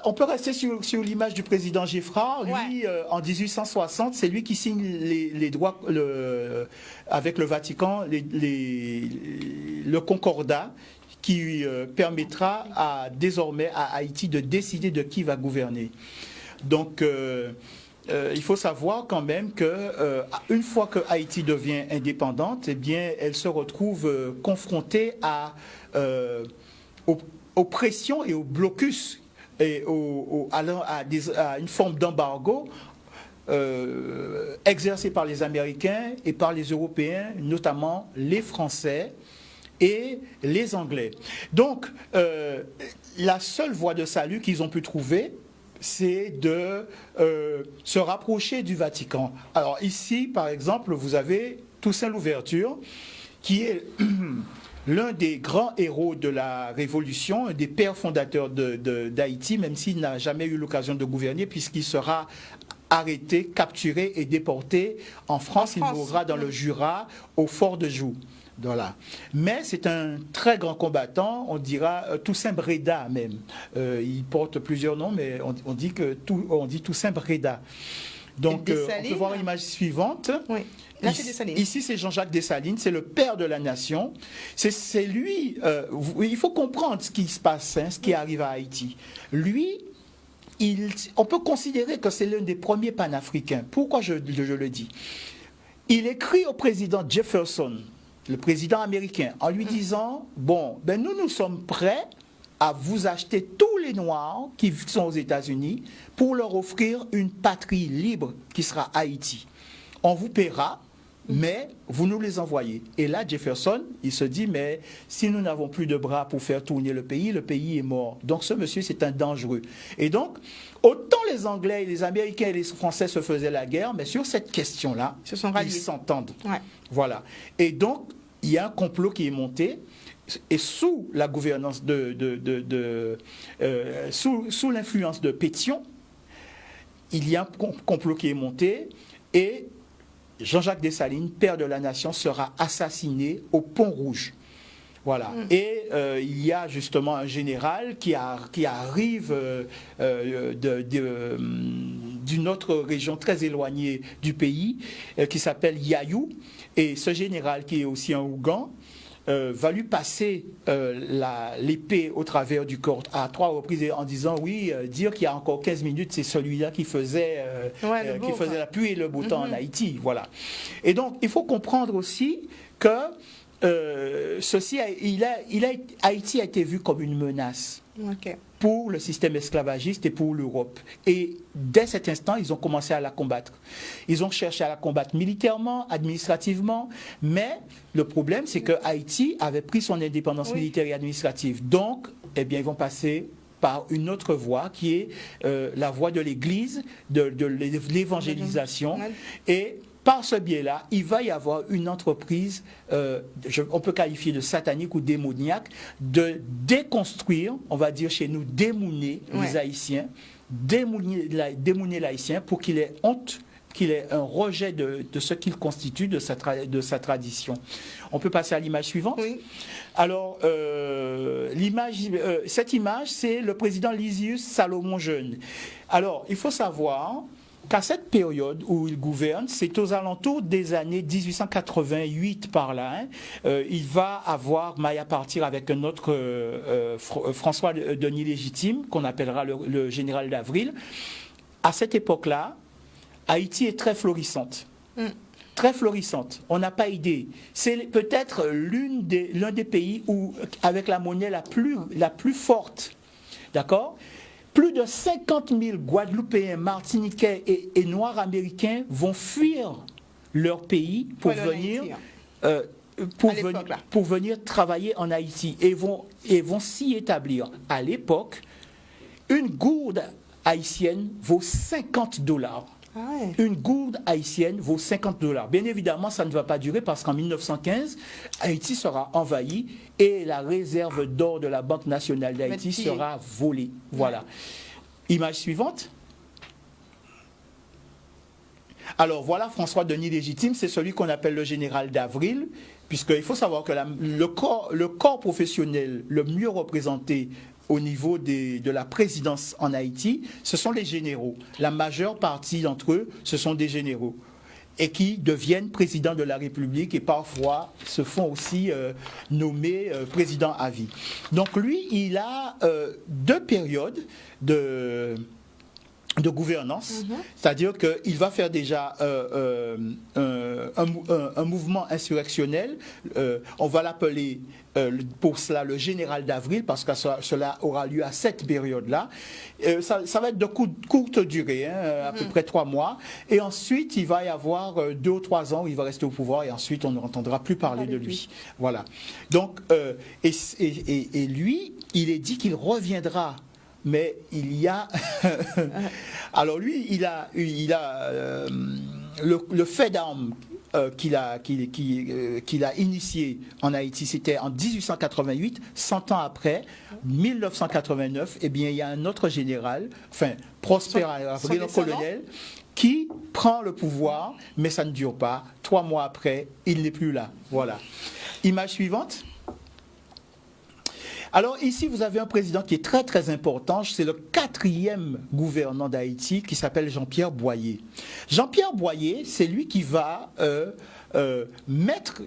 On peut rester sur l'image du président Giffard. Lui, en 1860, c'est lui qui signe les droits avec le Vatican, le concordat qui permettra désormais à Haïti de décider de qui va gouverner. Donc, il faut savoir quand même qu'une fois que Haïti devient indépendante, eh bien, elle se retrouve confrontée aux pressions et aux blocus et à une forme d'embargo exercée par les Américains et par les Européens, notamment les Français et les Anglais. Donc, la seule voie de salut qu'ils ont pu trouver, c'est de se rapprocher du Vatican. Alors ici, par exemple, vous avez Toussaint Louverture, qui est l'un des grands héros de la Révolution, un des pères fondateurs d'Haïti, même s'il n'a jamais eu l'occasion de gouverner, puisqu'il sera arrêté, capturé et déporté en France. Il mourra dans le Jura, au fort de Joux. Voilà. Mais c'est un très grand combattant, on dira Toussaint Bréda même. Il porte plusieurs noms, mais on dit Toussaint Bréda. Donc, on peut voir l'image suivante. Oui. Là, c'est Dessalines. Ici, c'est Jean-Jacques Dessalines, c'est le père de la nation. C'est lui, il faut comprendre ce qui se passe, ce qui arrive à Haïti. Lui, on peut considérer que c'est l'un des premiers panafricains. Pourquoi je le dis? Il écrit au président Jefferson, le président américain, en lui disant, bon, nous sommes prêts à vous acheter tous les Noirs qui sont aux États-Unis pour leur offrir une patrie libre qui sera Haïti. On vous paiera, mais vous nous les envoyez. Et là, Jefferson, il se dit, mais si nous n'avons plus de bras pour faire tourner le pays est mort. Donc ce monsieur, c'est un dangereux. Et donc, autant les Anglais, les Américains et les Français se faisaient la guerre, mais sur cette question-là, ils s'entendent. Ouais. Voilà. Et donc, il y a un complot qui est monté. Et sous la gouvernance sous l'influence de Pétion, il y a un complot qui est monté et Jean-Jacques Dessalines, père de la nation, sera assassiné au Pont Rouge. Voilà. Et il y a justement un général qui arrive d'une autre région très éloignée du pays, qui s'appelle Yayou. Et ce général, qui est aussi un Ougan, va lui passer l'épée au travers du corps à 3 reprises en disant oui, dire qu'il y a encore 15 minutes, c'est celui-là qui faisait la pluie et le beau temps en Haïti. Voilà. Et donc, il faut comprendre aussi que Haïti a été vu comme une menace. Okay. Pour le système esclavagiste et pour l'Europe. Et dès cet instant, ils ont commencé à la combattre. Ils ont cherché à la combattre militairement, administrativement, mais le problème, c'est que Haïti avait pris son indépendance militaire et administrative. Donc, eh bien, ils vont passer par une autre voie qui est la voie de l'Église, de l'évangélisation. Et par ce biais-là, il va y avoir une entreprise, on peut qualifier de satanique ou démoniaque, de déconstruire, on va dire chez nous, démouner les Haïtiens, démouner l'Haïtien pour qu'il ait honte, qu'il ait un rejet de ce qu'il constitue, de sa tradition. On peut passer à l'image suivante. Oui. Alors, cette image, c'est le président Lysius Salomon Jeune. Alors, il faut savoir qu'à cette période où il gouverne, c'est aux alentours des années 1888 par là, il va avoir maille à partir avec un autre François Denis Légitime, qu'on appellera le général d'Avril. À cette époque-là, Haïti est très florissante. Très florissante. On n'a pas idée. C'est peut-être l'un des pays où, avec la monnaie la plus forte. D'accord ? Plus de 50 000 Guadeloupéens, Martiniquais et Noirs américains vont fuir leur pays pour venir travailler en Haïti et vont s'y établir. À l'époque, une gourde haïtienne vaut $50. Une gourde haïtienne vaut $50. Bien évidemment, ça ne va pas durer parce qu'en 1915, Haïti sera envahi et la réserve d'or de la Banque nationale d'Haïti sera volée. Voilà. Image suivante. Alors voilà François Denis Légitime, c'est celui qu'on appelle le général d'Avril, puisqu'il faut savoir que le corps professionnel le mieux représenté au niveau de la présidence en Haïti, ce sont les généraux. La majeure partie d'entre eux, ce sont des généraux et qui deviennent présidents de la République et parfois se font aussi nommer président à vie. Donc lui, il a 2 périodes de gouvernance, c'est-à-dire qu'il va faire déjà un mouvement insurrectionnel, on va l'appeler pour cela le général d'avril, parce que cela aura lieu à cette période-là. Ça va être de courte durée, à peu près 3 mois, et ensuite il va y avoir 2 ou 3 ans où il va rester au pouvoir, et ensuite on n'entendra plus parler de lui. Voilà. Donc, et lui, il est dit qu'il reviendra. Mais il y a... Alors lui, il a le fait d'armes qu'il a initié en Haïti, c'était en 1888, 100 ans après, 1989, eh bien, il y a un autre général, enfin, Prosper Avril, un colonel, qui prend le pouvoir, mais ça ne dure pas. 3 mois après, il n'est plus là. Voilà. Image suivante. Alors ici, vous avez un président qui est très très important, c'est le 4e gouvernant d'Haïti qui s'appelle Jean-Pierre Boyer. Jean-Pierre Boyer, c'est lui qui va mettre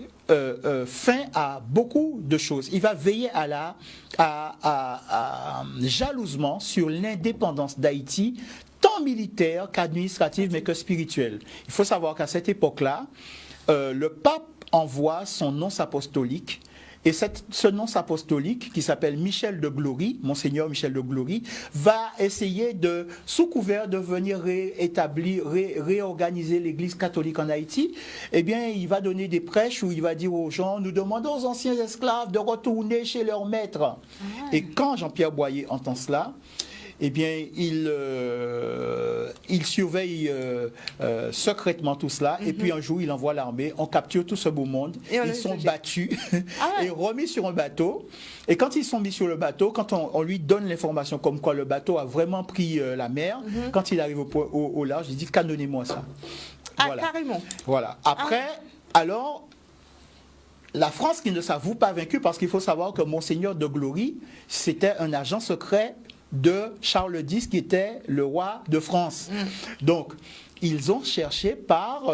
fin à beaucoup de choses. Il va veiller jalousement sur l'indépendance d'Haïti, tant militaire qu'administrative, mais que spirituelle. Il faut savoir qu'à cette époque-là, le pape envoie son nonce apostolique. Et ce nonce apostolique, qui s'appelle Michel de Glory, Monseigneur Michel de Glory, va essayer sous couvert de venir réorganiser l'Église catholique en Haïti. Eh bien, il va donner des prêches où il va dire aux gens, nous demandons aux anciens esclaves de retourner chez leurs maîtres. Et quand Jean-Pierre Boyer entend cela, eh bien, il surveille secrètement tout cela, et puis un jour, il envoie l'armée, on capture tout ce beau monde, ils sont battus et remis sur un bateau. Et quand ils sont mis sur le bateau, quand on lui donne l'information comme quoi le bateau a vraiment pris la mer, quand il arrive au large, il dit « canonnez-moi ça ». Voilà. Carrément. Voilà. Après, alors... La France qui ne s'avoue pas vaincue, parce qu'il faut savoir que Monseigneur de Glory, c'était un agent secret de Charles X, qui était le roi de France. Donc, ils ont cherché par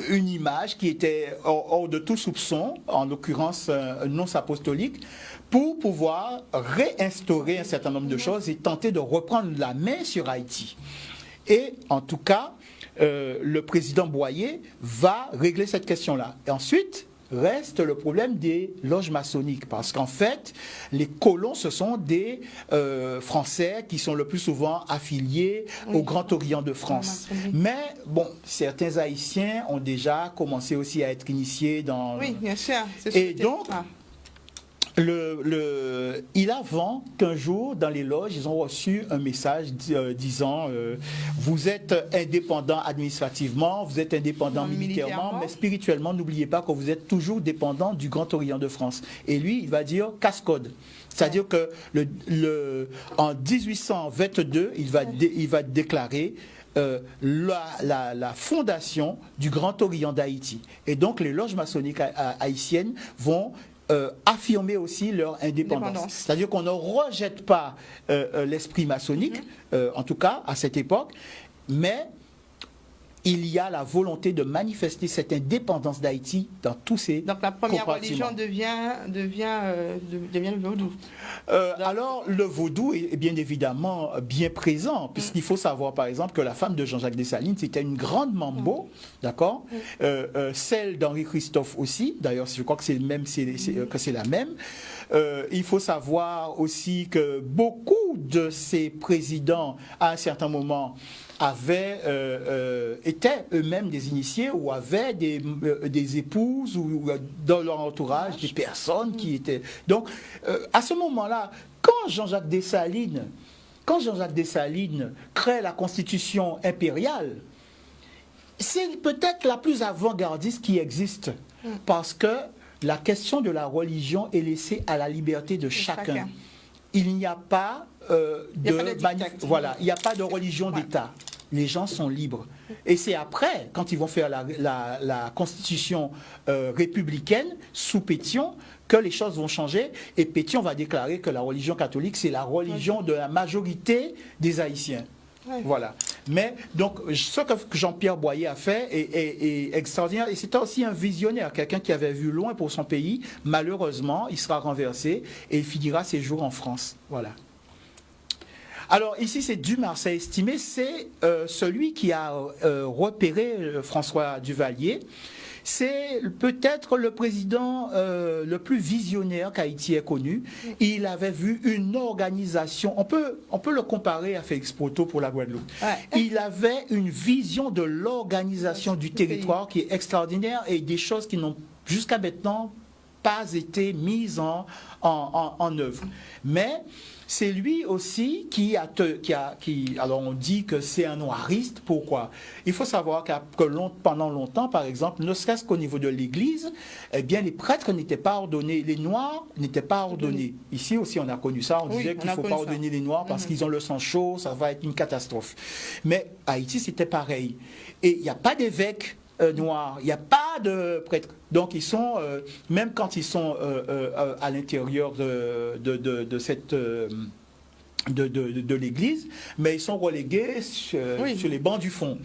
une image qui était hors de tout soupçon, en l'occurrence un nonce apostolique, pour pouvoir réinstaurer un certain nombre de choses et tenter de reprendre la main sur Haïti. Et en tout cas, le président Boyer va régler cette question-là. Et ensuite... reste le problème des loges maçonniques, parce qu'en fait, les colons, ce sont des Français qui sont le plus souvent affiliés au Grand Orient de France. Mais, bon, certains Haïtiens ont déjà commencé aussi à être initiés dans... Oui, bien sûr. Et donc... il avant qu'un jour, dans les loges, ils ont reçu un message disant vous êtes indépendant administrativement, vous êtes indépendant militairement, mais spirituellement, n'oubliez pas que vous êtes toujours dépendant du Grand Orient de France. Et lui, il va dire casse-code. C'est-à-dire que en 1822, il va déclarer la fondation du Grand Orient d'Haïti. Et donc, les loges maçonniques haïtiennes vont affirmer aussi leur indépendance. C'est-à-dire qu'on ne rejette pas l'esprit maçonnique, en tout cas à cette époque, mais il y a la volonté de manifester cette indépendance d'Haïti dans tous ces Donc la première religion devient le vaudou. Alors le vaudou est bien évidemment bien présent, puisqu'il faut savoir par exemple que la femme de Jean-Jacques Dessalines, c'était une grande mambo, d'accord, celle d'Henri Christophe aussi, d'ailleurs je crois que c'est la même. Il faut savoir aussi que beaucoup de ces présidents, à un certain moment, étaient eux-mêmes des initiés ou avaient des épouses ou dans leur entourage des personnes qui étaient... Donc, à ce moment-là, quand Jean-Jacques Dessalines crée la constitution impériale, c'est peut-être la plus avant-gardiste qui existe, parce que la question de la religion est laissée à la liberté de chacun. Il n'y a pas il n'y a pas de religion d'État. les gens sont libres. Et c'est après, quand ils vont faire la constitution républicaine, sous Pétion, que les choses vont changer. Et Pétion va déclarer que la religion catholique, c'est la religion de la majorité des Haïtiens. Ouais. Voilà. Mais donc, ce que Jean-Pierre Boyer a fait est extraordinaire. Et c'était aussi un visionnaire, quelqu'un qui avait vu loin pour son pays. Malheureusement, il sera renversé et il finira ses jours en France. Voilà. Alors ici, c'est Dumarsais estimé, c'est celui qui a repéré François Duvalier. C'est peut-être le président le plus visionnaire qu'Haïti ait connu. Il avait vu une organisation, on peut le comparer à Félix Proto pour la Guadeloupe. Ouais. Il avait une vision de l'organisation du territoire qui est extraordinaire et des choses qui n'ont jusqu'à maintenant pas été mises en œuvre. Mais c'est lui aussi qui alors on dit que c'est un noiriste. Pourquoi? Il faut savoir que pendant longtemps, par exemple, ne serait-ce qu'au niveau de l'Église, eh bien les prêtres n'étaient pas ordonnés, les Noirs n'étaient pas ordonnés. Ici aussi, on a connu ça. On disait qu'il ne faut pas ordonner les Noirs parce qu'ils ont le sang chaud, ça va être une catastrophe. Mais Haïti, c'était pareil. Et il n'y a pas d'évêque noirs, il n'y a pas de prêtres. Donc ils sont, même quand ils sont à l'intérieur de cette de l'église, mais ils sont relégués sur les bancs du fond.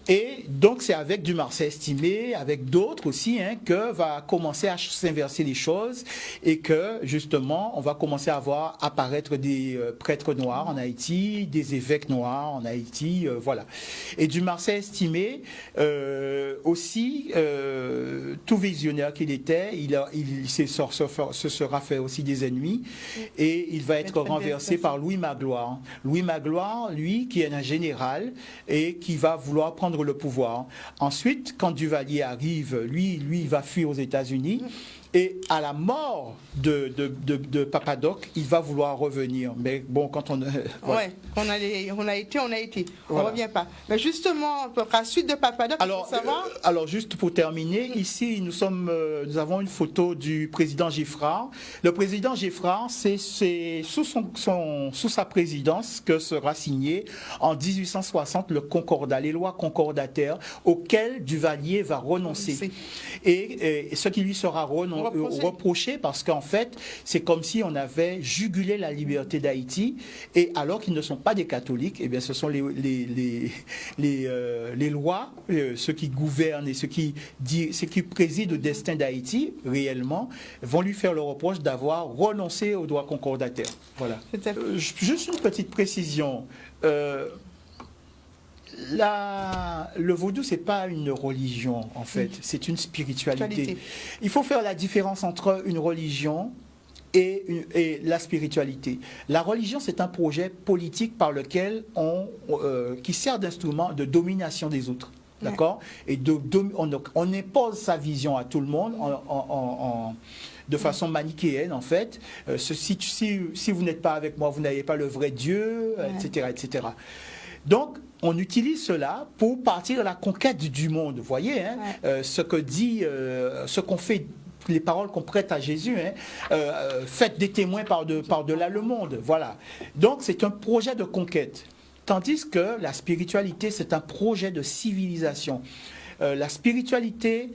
Et donc c'est avec Dumarsais estimé, avec d'autres aussi, que va commencer à s'inverser les choses et que justement on va commencer à voir apparaître des prêtres noirs en Haïti, des évêques noirs en Haïti, voilà. Et Dumarsais estimé aussi, tout visionnaire qu'il était, il se sera fait aussi des ennemis et il va être renversé par Louis Magloire. Louis Magloire, lui, qui est un général et qui va vouloir prendre le pouvoir. Ensuite, quand Duvalier arrive, lui, il va fuir aux États-Unis. Et à la mort de Papadoc, il va vouloir revenir. Mais bon, quand on... voilà. Ouais, on a été. On ne revient pas. Mais justement, à la suite de Papadoc, il faut savoir... alors, juste pour terminer, ici, nous avons une photo du président Giffrard. Le président Giffrard, c'est sous sa présidence que sera signé en 1860 le Concordat, les lois concordataires auxquelles Duvalier va renoncer. Et ce qui lui sera reproché parce qu'en fait, c'est comme si on avait jugulé la liberté d'Haïti et alors qu'ils ne sont pas des catholiques, eh bien ce sont les lois, ceux qui gouvernent et ceux qui président au destin d'Haïti réellement, vont lui faire le reproche d'avoir renoncé aux droits concordataires. Voilà. Juste une petite précision. Le vaudou, c'est pas une religion, en fait, c'est une spiritualité. Il faut faire la différence entre une religion et la spiritualité. La religion, c'est un projet politique par lequel qui sert d'instrument de domination des autres. D'accord? Et on impose sa vision à tout le monde de façon manichéenne, en fait. Si vous n'êtes pas avec moi, vous n'avez pas le vrai Dieu, etc., etc. Donc, on utilise cela pour partir à la conquête du monde. Vous voyez, ce qu'on fait, les paroles qu'on prête à Jésus, faites des témoins par-delà le monde. Voilà. Donc, c'est un projet de conquête. Tandis que la spiritualité, c'est un projet de civilisation. La spiritualité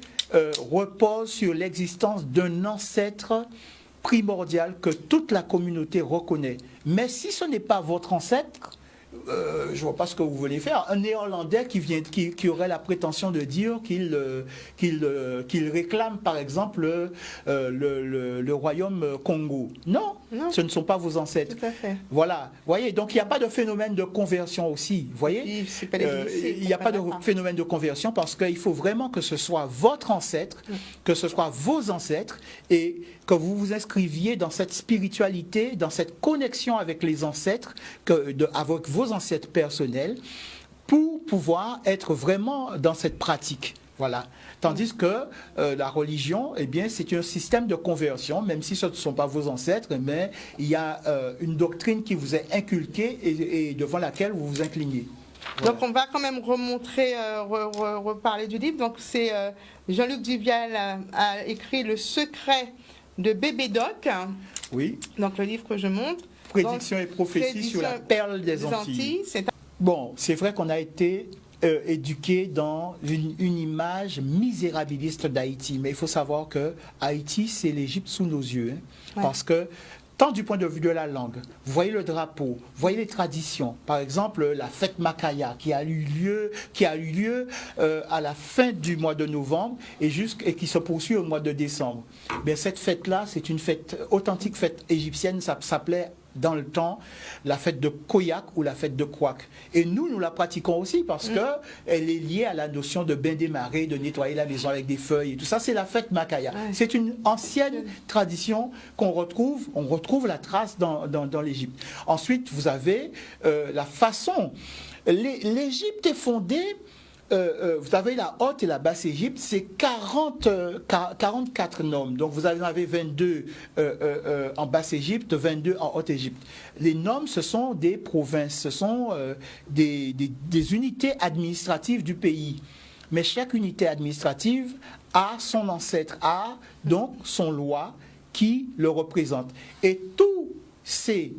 repose sur l'existence d'un ancêtre primordial que toute la communauté reconnaît. Mais si ce n'est pas votre ancêtre, je ne vois pas ce que vous voulez faire. Un Néerlandais qui aurait la prétention de dire qu'il réclame, par exemple, le royaume Congo. Non, ce ne sont pas vos ancêtres. Tout à fait. Voilà. Vous voyez, donc il n'y a pas de phénomène de conversion aussi. Vous voyez, il n'y a pas de phénomène de conversion parce qu'il faut vraiment que ce soit votre ancêtre, que ce soit vos ancêtres et que vous vous inscriviez dans cette spiritualité, dans cette connexion avec les ancêtres, avec vos ancêtres personnels, pour pouvoir être vraiment dans cette pratique. Voilà. Tandis que la religion, eh bien, c'est un système de conversion, même si ce ne sont pas vos ancêtres, mais il y a une doctrine qui vous est inculquée et devant laquelle vous vous inclinez. Voilà. Donc on va quand même reparler du livre. Donc c'est Jean-Luc Duvial a écrit Le secret de Bébé Doc. Oui. Donc le livre que je montre. Prédiction et prophétie sur la perle des Antilles. Bon, c'est vrai qu'on a été éduqué dans une image misérabiliste d'Haïti, mais il faut savoir que Haïti, c'est l'Égypte sous nos yeux, parce que tant du point de vue de la langue, vous voyez le drapeau, vous voyez les traditions. Par exemple, la fête Makaya qui a eu lieu à la fin du mois de novembre et qui se poursuit au mois de décembre. Bien, cette fête-là, c'est une fête authentique, fête égyptienne, ça s'appelait dans le temps la fête de Koyak ou la fête de Kouak. Et nous la pratiquons aussi parce qu'elle est liée à la notion de bain des marées, de nettoyer la maison avec des feuilles et tout ça. C'est la fête Makaya. C'est une ancienne tradition qu'on retrouve, on retrouve la trace dans l'Égypte. Ensuite, vous avez la façon. L'Égypte est fondée. Vous avez la Haute et la Basse Égypte, c'est 44 noms. Donc vous en avez 22 en Basse Égypte, 22 en Haute Égypte. Les noms, ce sont des provinces, ce sont des unités administratives du pays. Mais chaque unité administrative a son ancêtre, a donc son loi qui le représente. Et tous ces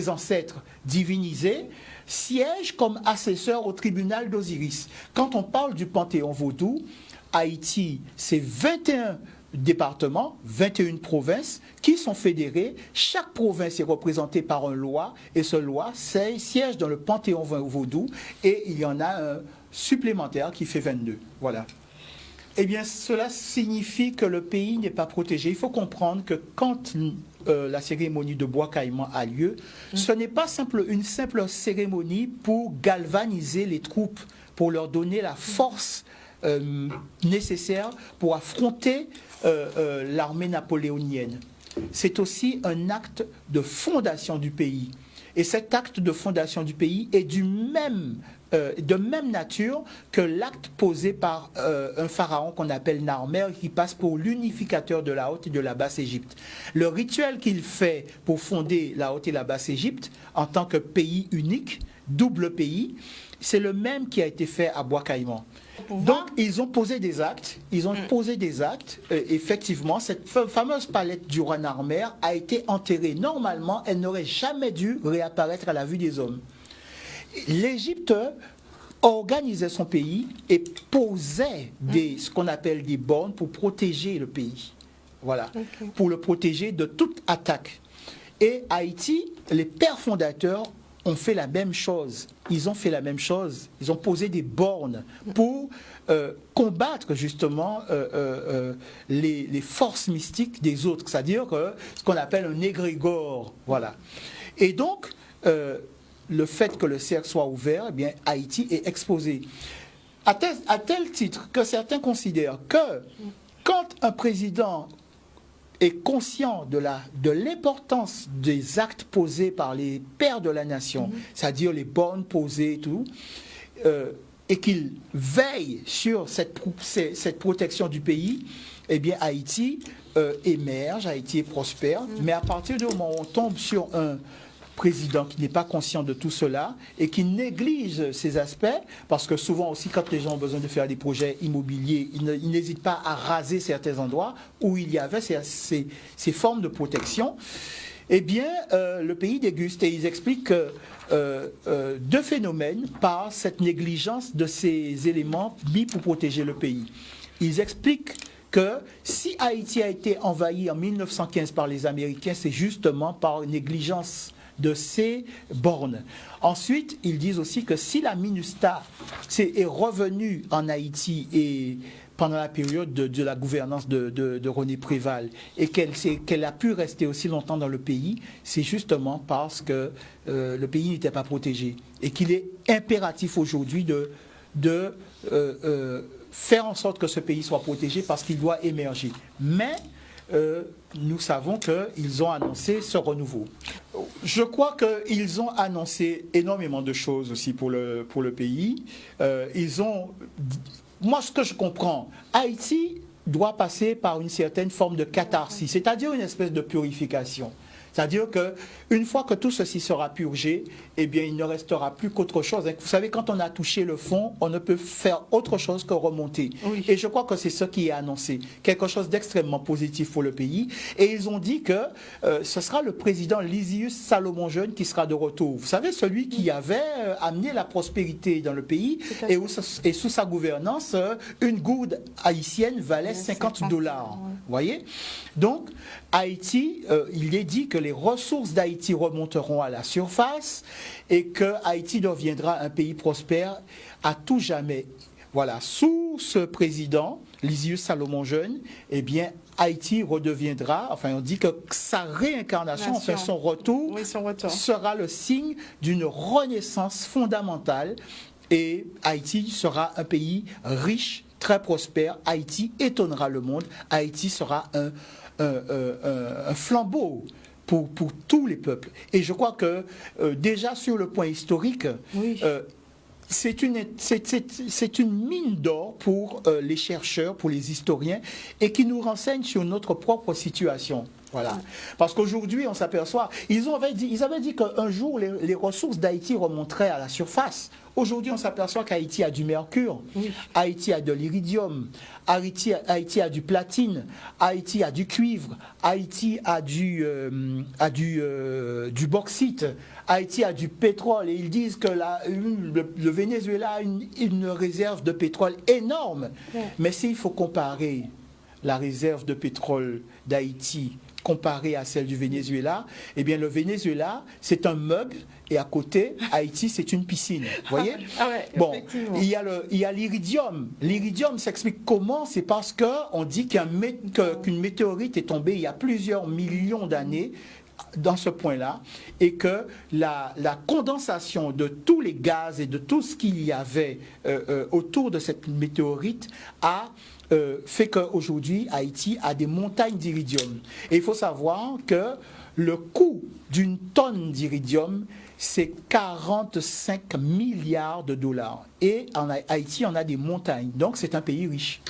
ancêtres divinisés siègent comme assesseurs au tribunal d'Osiris. Quand on parle du panthéon vaudou, Haïti, c'est 21 départements, 21 provinces qui sont fédérées. Chaque province est représentée par un loi et ce loi siège dans le panthéon vaudou et il y en a un supplémentaire qui fait 22. Voilà. Eh bien, cela signifie que le pays n'est pas protégé. Il faut comprendre que quand la cérémonie de bois caïman a lieu, ce n'est pas une simple cérémonie pour galvaniser les troupes, pour leur donner la force nécessaire pour affronter l'armée napoléonienne. C'est aussi un acte de fondation du pays. Et cet acte de fondation du pays est de même nature que l'acte posé par un pharaon qu'on appelle Narmer, qui passe pour l'unificateur de la Haute et de la Basse Égypte. Le rituel qu'il fait pour fonder la Haute et la Basse Égypte en tant que pays unique, double pays, c'est le même qui a été fait à Bois Caïman. Donc, ils ont posé des actes. Effectivement, cette fameuse palette du roi Narmer a été enterrée. Normalement, elle n'aurait jamais dû réapparaître à la vue des hommes. L'Égypte organisait son pays et posait ce qu'on appelle des bornes pour protéger le pays. Voilà, pour le protéger de toute attaque. Et Haïti, les pères fondateurs ont fait la même chose. Ils ont fait la même chose. Ils ont posé des bornes pour combattre justement les forces mystiques des autres, c'est-à-dire ce qu'on appelle un égrégore. Voilà. Et donc, le fait que le cercle soit ouvert, eh bien, Haïti est exposé. À tel titre que certains considèrent que quand un président est conscient de l'importance des actes posés par les pères de la nation, c'est-à-dire les bornes posées et tout, et qu'il veille sur cette protection du pays, eh bien Haïti émerge, Haïti est prospère, mais à partir du moment où on tombe sur un président qui n'est pas conscient de tout cela et qui néglige ces aspects, parce que souvent aussi quand les gens ont besoin de faire des projets immobiliers, ils n'hésitent pas à raser certains endroits où il y avait ces formes de protection, eh bien le pays déguste et ils expliquent que deux phénomènes par cette négligence de ces éléments mis pour protéger le pays. Ils expliquent que si Haïti a été envahi en 1915 par les Américains, c'est justement par négligence de ces bornes. Ensuite, ils disent aussi que si la MINUSTAH est revenue en Haïti et pendant la période de la gouvernance de René Préval et qu'elle a pu rester aussi longtemps dans le pays, c'est justement parce que le pays n'était pas protégé et qu'il est impératif aujourd'hui de faire en sorte que ce pays soit protégé parce qu'il doit émerger. Mais nous savons qu'ils ont annoncé ce renouveau. Je crois qu'ils ont annoncé énormément de choses aussi pour le pays. Moi, ce que je comprends, Haïti doit passer par une certaine forme de catharsis, c'est-à-dire une espèce de purification. C'est-à-dire qu'une fois que tout ceci sera purgé, eh bien, il ne restera plus qu'autre chose. Vous savez, quand on a touché le fond, on ne peut faire autre chose que remonter. Oui. Et je crois que c'est ce qui est annoncé. Quelque chose d'extrêmement positif pour le pays. Et ils ont dit que ce sera le président Lysius Salomon Jeune qui sera de retour. Vous savez, celui qui avait amené la prospérité dans le pays et sous sa gouvernance, une gourde haïtienne valait $50. Vous voyez? Donc, Haïti, il est dit que les ressources d'Haïti remonteront à la surface et que Haïti deviendra un pays prospère à tout jamais. Voilà, sous ce président, Lysius Salomon Jeune, eh bien, Haïti redeviendra, enfin on dit que sa réincarnation, enfin son retour, sera le signe d'une renaissance fondamentale et Haïti sera un pays riche, très prospère. Haïti étonnera le monde. Haïti sera un flambeau pour tous les peuples. Et je crois que déjà sur le point historique, c'est une mine d'or pour les chercheurs, pour les historiens, et qui nous renseigne sur notre propre situation. Voilà. Parce qu'aujourd'hui, on s'aperçoit, ils avaient dit qu'un jour, les ressources d'Haïti remonteraient à la surface. Aujourd'hui, on s'aperçoit qu'Haïti a du mercure, Haïti a de l'iridium, Haïti a du platine, Haïti a du cuivre, Haïti a du bauxite, Haïti a du pétrole. Et ils disent que le Venezuela a une réserve de pétrole énorme. Mais s'il faut comparer la réserve de pétrole d'Haïti comparée à celle du Venezuela, eh bien le Venezuela, c'est un meuble et à côté, Haïti, c'est une piscine. Vous voyez? Bon, il y a l'iridium. L'iridium s'explique comment? C'est parce qu'on dit qu'une météorite est tombée il y a plusieurs millions d'années dans ce point-là et que la condensation de tous les gaz et de tout ce qu'il y avait autour de cette météorite a fait qu'aujourd'hui, Haïti a des montagnes d'iridium. Et il faut savoir que le coût d'une tonne d'iridium, c'est 45 milliards de dollars. Et en Haïti, on a des montagnes. Donc, c'est un pays riche.